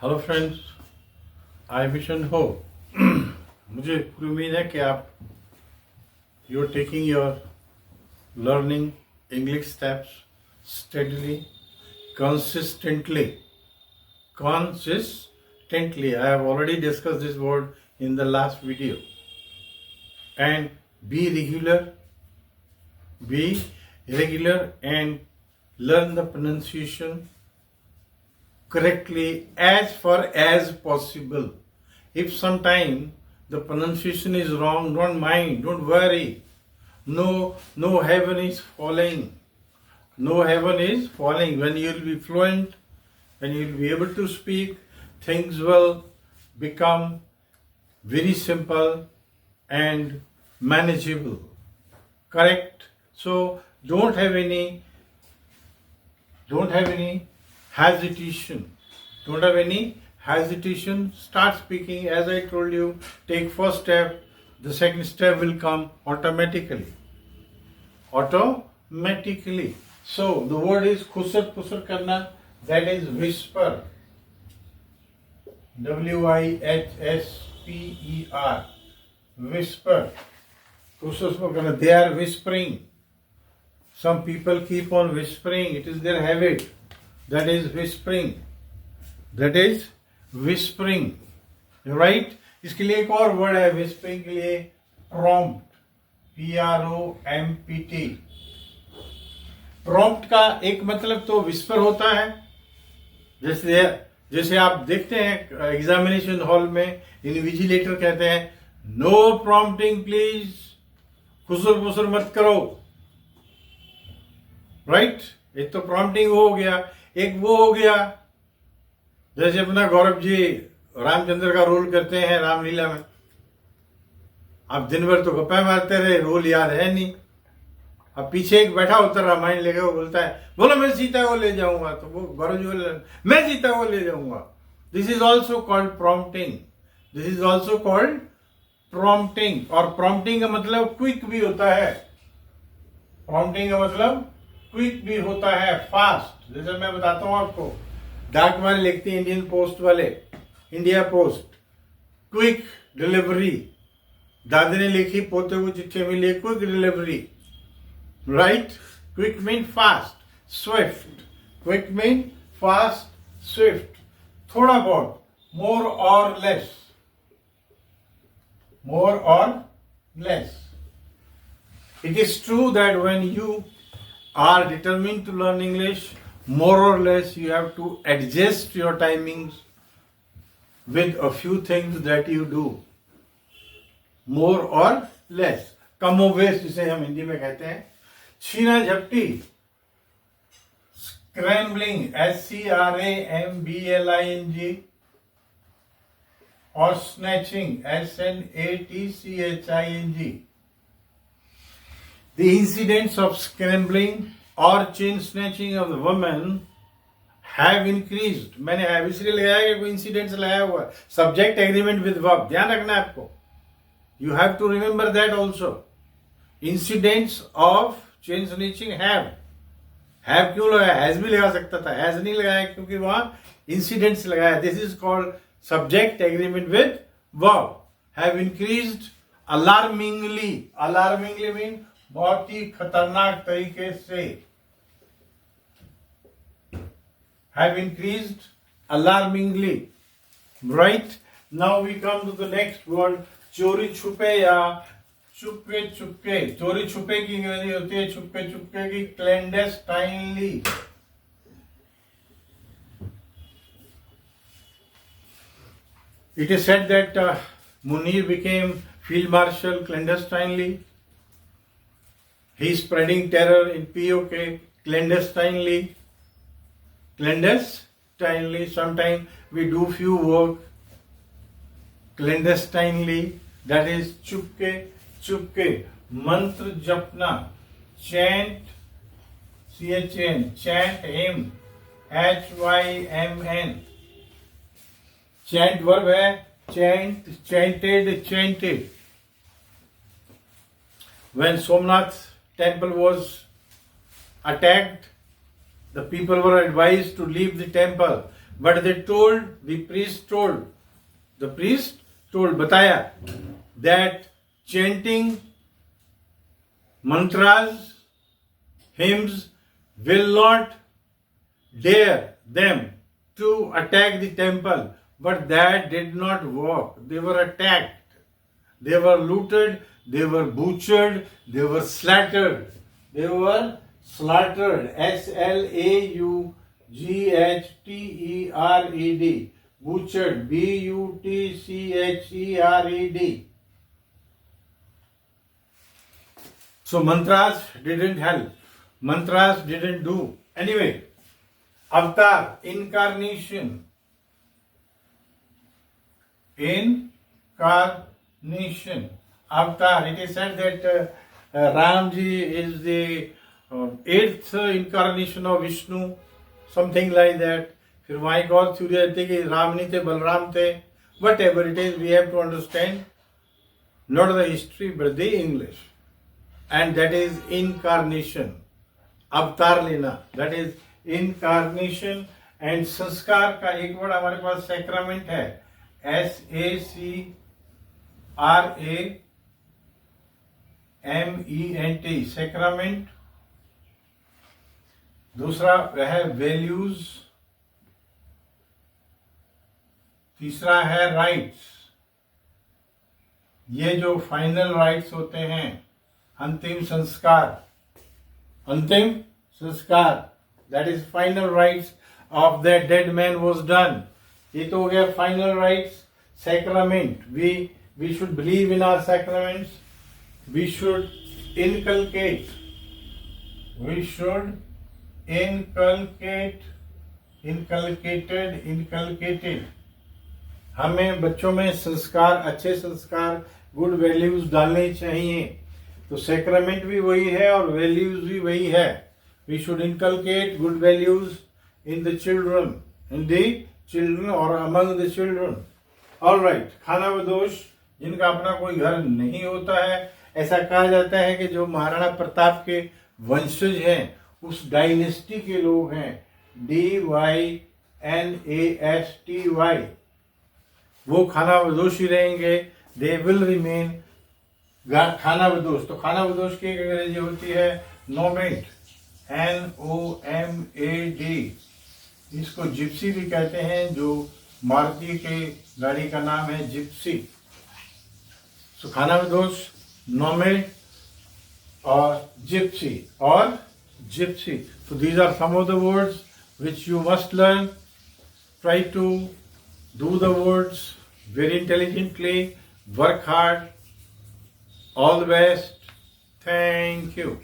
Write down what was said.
Hello friends, I wish and hope मुझे पूरी उम्मीद है कि आप you are taking your learning English steps steadily consistently. I have already discussed this word in the last video. And be regular and learn the pronunciation correctly as far as possible. If sometime the pronunciation is wrong, don't mind, don't worry. No heaven is falling. No heaven is falling. When you will be fluent, when you will be able to speak, things will become very simple and manageable. Correct? So don't have any hesitation. Don't have any hesitation. Start speaking. As I told you, take first step. The second step will come automatically. So the word is khusar karna. That is whisper. WIHSPER. Whisper. Khusar karna. They are whispering. Some people keep on whispering. It is their habit. That is whispering. Right? इसके लिए एक और word है whispering के लिए, prompt. PROMPT. prompt का एक मतलब तो whisper होता है, जैसे आप देखते हैं एग्जामिनेशन हॉल में इन्विजिलेटर कहते हैं नो प्रॉम्प्टिंग प्लीज, खुसर पुसर मत करो. राइट? एक तो प्रॉम्प्टिंग हो गया, एक वो हो गया जैसे अपना गौरव जी रामचंद्र का रोल करते हैं रामलीला में. आप दिन भर तो गप्पा मारते रहे, रोल याद है नहीं. अब पीछे एक बैठा होता रामायण लेके, वो बोलता है बोलो मैं सीता को ले जाऊंगा, तो वो गौरव जी बोले मैं सीता को ले जाऊंगा. This is also called prompting. और प्रॉम्प्टिंग का मतलब क्विक भी होता है. फास्ट. जैसे मैं बताता हूं आपको, डाक वाले लिखते हैं, इंडियन पोस्ट वाले, इंडिया पोस्ट, क्विक डिलीवरी. दादी ने लिखी, पोते को चिट्ठी मिली, quick delivery. Right? Quick mean fast, swift. थोड़ा बहुत, मोर और less. It is true that when you are determined to learn English, more or less you have to adjust your timings with a few things that you do. More or less. कमोबेश जिसे हम हिंदी में कहते हैं. छीना झपटी, scrambling, SCRAMBLING, और snatching, SNATCHING. The incidents of scrambling or chain snatching of the women have increased. मैंने have इसलिए लगाया कि कोई incidents लगाया हुआ. Subject agreement with verb. ध्यान रखना है आपको. You have to remember that also. Incidents of chain snatching have क्यों लगाया? Has भी लगा सकता था. Has नहीं लगाया क्योंकि वहां incidents लगाया. This is called subject agreement with verb. Have increased alarmingly. Alarmingly mean बहुत ही खतरनाक तरीके से. Have increased alarmingly. Right? Now we come to the next word. चोरी छुपे या चुपके. चोरी छुपे की अंग्रेजी होती है चुपके की clandestinely. It is said that Munir became field marshal clandestinely. He is spreading terror in POK clandestinely. Sometimes we do few work clandestinely. That is चुपके. मंत्र जपना, chant, chant hymn, HYMN. Chant verb है, chanted. When Somnath temple was attacked, the people were advised to leave the temple. But they told, the priest told, बताया, that chanting mantras, hymns will not dare them to attack the temple. But that did not work. They were attacked. They were looted. They were butchered. They were slaughtered. They were slaughtered. SLAUGHTERED. Butchered. BUTCHERED. So mantras didn't help. Mantras didn't do. Anyway, avatar, incarnation. Incarnation. Avatar. It is said that Ramji is the 8th incarnation of Vishnu. Something like that. फिर वहाँ एक और theory रहती है कि राम नहीं थे, बलराम थे. Whatever it is, we have to understand not the history but the English. And that is incarnation. अवतार लेना. That is incarnation. And संस्कार का एक वर्ड हमारे पास सैक्रामेंट है. SACRAMENT. सैक्रामेंट. दूसरा है वैल्यूज. तीसरा है राइट्स. ये जो फाइनल राइट्स होते हैं, अंतिम संस्कार. That is final rites of that dead man was done. ये तो हो गया final rites. Sacrament. We should believe in our sacraments. We should inculcate. Inculcated. हमें बच्चों में संस्कार, अच्छे संस्कार, गुड वैल्यूज डालने चाहिए. तो सैक्रामेंट भी वही है और वैल्यूज भी वही है. We should inculcate good values in the children और अमंग द चिल्ड्रन. ऑलराइट. खाना बदोश, जिनका अपना कोई घर नहीं होता है. ऐसा कहा जाता है कि जो महाराणा प्रताप के वंशज हैं, उस डायनेस्टी के लोग हैं, DYNASTY, वो खाना बदोश ही रहेंगे. दे विल रिमेन खाना बदोश. तो खाना बदोश की एक अंग्रेजी होती है नोमेड. NOMAD. इसको जिप्सी भी कहते हैं, जो मारुति के गाड़ी का नाम है जिप्सी. सो खाना बदोश, नोमेड और Gypsy. So these are some of the words which you must learn. Try to do the words very intelligently. Work hard. All the best. Thank you.